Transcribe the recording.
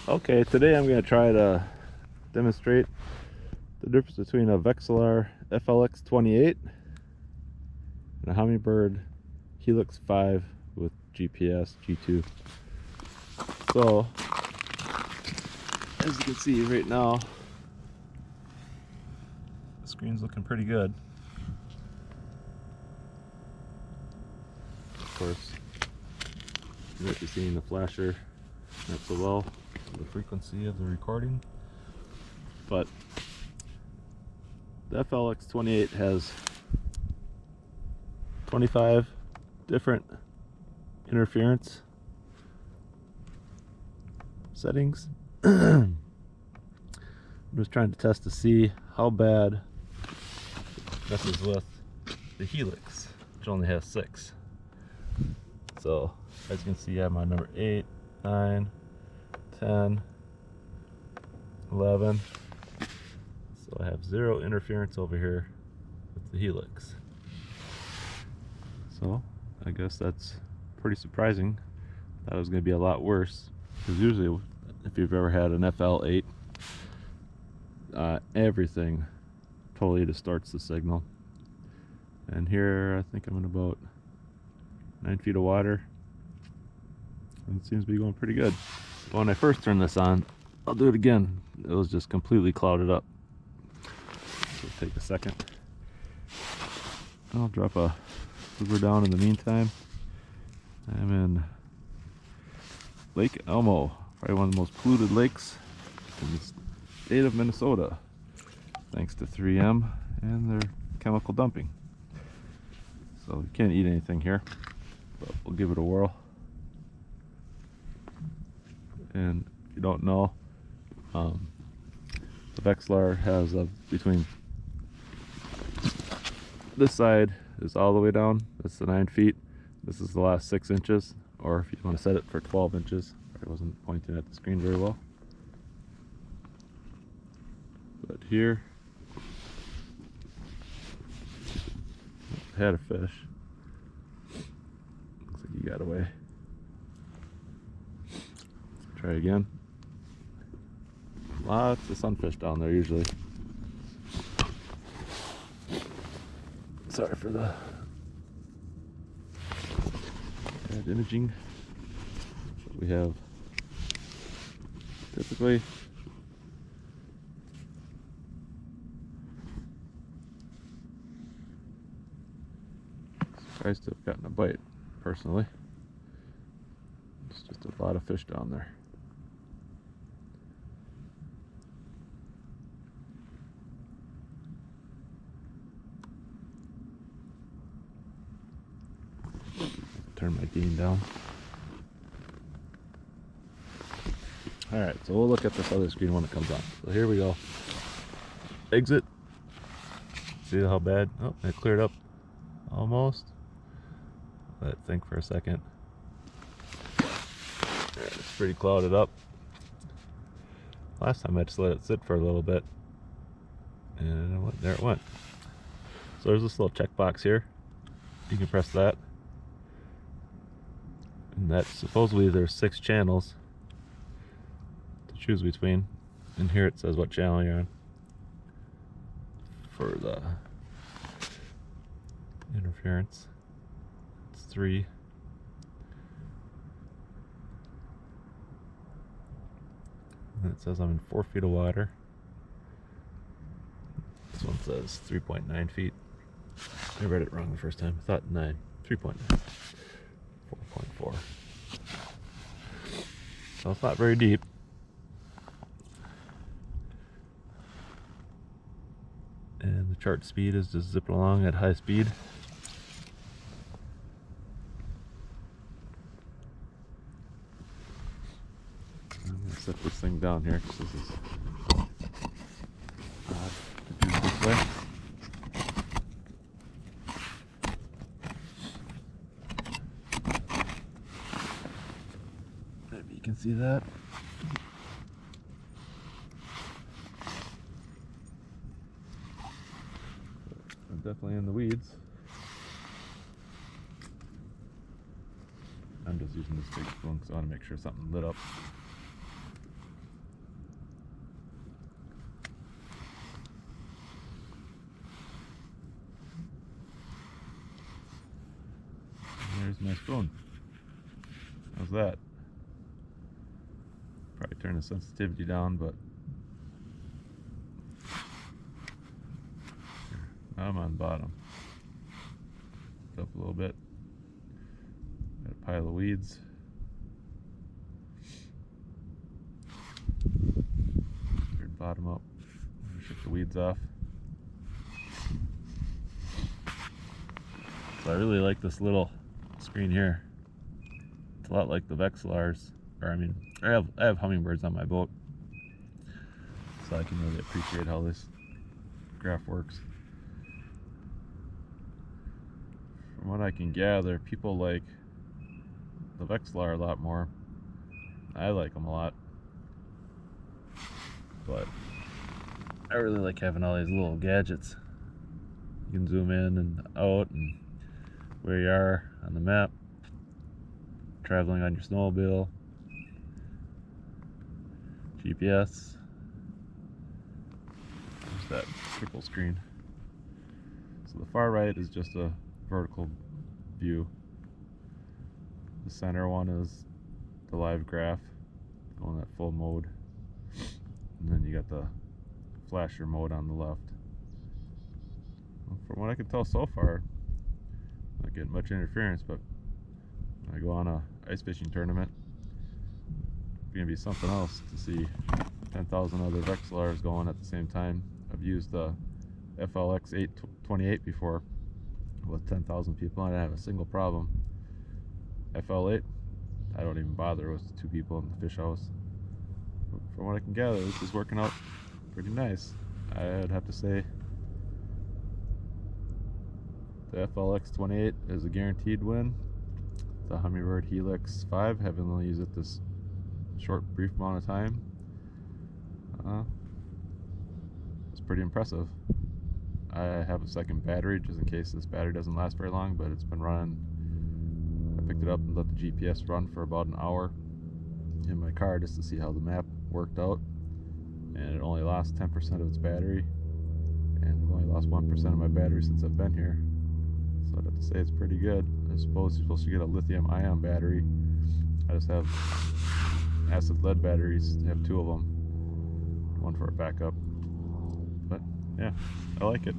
Okay, today I'm going to try to demonstrate the difference between a Vexilar FLX-28 and a Humminbird Helix 5 with GPS G2. So, as you can see right now, the screen's looking pretty good. Of course, you might be seeing the flasher not so well, the frequency of the recording, but the FLX-28 has 25 different interference settings. I'm just trying to test to see how bad this is with the Helix, which only has 6. So as you can see, I'm on number 8, 9, 10, 11. So I have 0 interference over here with the Helix. So I guess that's pretty surprising. I thought it was going to be a lot worse, because usually if you've ever had an FL8, everything totally distorts the signal. And here I think I'm in about 9 feet of water, and it seems to be going pretty good. But when I first turned this on, I'll do it again, it was just completely clouded up. So take a second. I'll drop a Uber down in the meantime. I'm in Lake Elmo, probably one of the most polluted lakes in the state of Minnesota, thanks to 3M and their chemical dumping. So you can't eat anything here, but we'll give it a whirl. And if you don't know, the Vexilar has between this side is all the way down, that's the 9 feet, this is the last 6 inches, or if you want to set it for 12 inches, I wasn't pointing at the screen very well. But here, I had a fish, looks like he got away. Let's try again. Lots of sunfish down there usually. Sorry for the bad imaging. But we have typically surprised to have gotten a bite personally. It's just a lot of fish down there. Turn my gain down. Alright, so we'll look at this other screen when it comes on. So here we go. Exit. See how bad? Oh, it cleared up almost. Let it think for a second. It's pretty clouded up. Last time I just let it sit for a little bit, and there it went. So there's this little checkbox here. You can press that. And that supposedly there's 6 channels to choose between, and here it says what channel you're on for the interference. It's 3. And it says I'm in 4 feet of water. This one says 3.9 feet. I read it wrong the first time. I thought 9. 3.9. 4.4. So it's not very deep. And the chart speed is just zipping along at high speed. I'm going to set this thing down here because this is odd to do it this way. Maybe you can see that. I'm definitely in the weeds. I'm just using this big spoon because I want to make sure something lit up. How's that? Probably turn the sensitivity down, but now I'm on the bottom. Up a little bit. Got a pile of weeds. Third bottom up. Shake the weeds off. So I really like this little screen here. It's a lot like the Vexilars, or I mean, I have Humminbirds on my boat, so I can really appreciate how this graph works. From what I can gather, people like the Vexilar a lot more. I like them a lot, but I really like having all these little gadgets. You can zoom in and out and where you are on the map, traveling on your snowmobile, GPS. There's that triple screen. So the far right is just a vertical view. The center one is the live graph going at full mode, and then you got the flasher mode on the left. Well, from what I can tell so far, not getting much interference, but when I go on a ice fishing tournament, it's gonna be something else to see 10,000 other Vexilars going at the same time. I've used the FLX-28 before with 10,000 people, and I didn't have a single problem. FL8, I don't even bother with 2 people in the fish house. But from what I can gather, this is working out pretty nice. I'd have to say the FLX-28 is a guaranteed win. The Humminbird Helix 5, having only used it this short, brief amount of time, it's pretty impressive. I have a second battery just in case this battery doesn't last very long, but it's been running. I picked it up and let the GPS run for about an hour in my car just to see how the map worked out, and it only lost 10% of its battery, and I've only lost 1% of my battery since I've been here. So I'd have to say it's pretty good. I suppose you're supposed to get a lithium ion battery. I just have acid lead batteries. I have 2 of them, one for a backup. But yeah, I like it.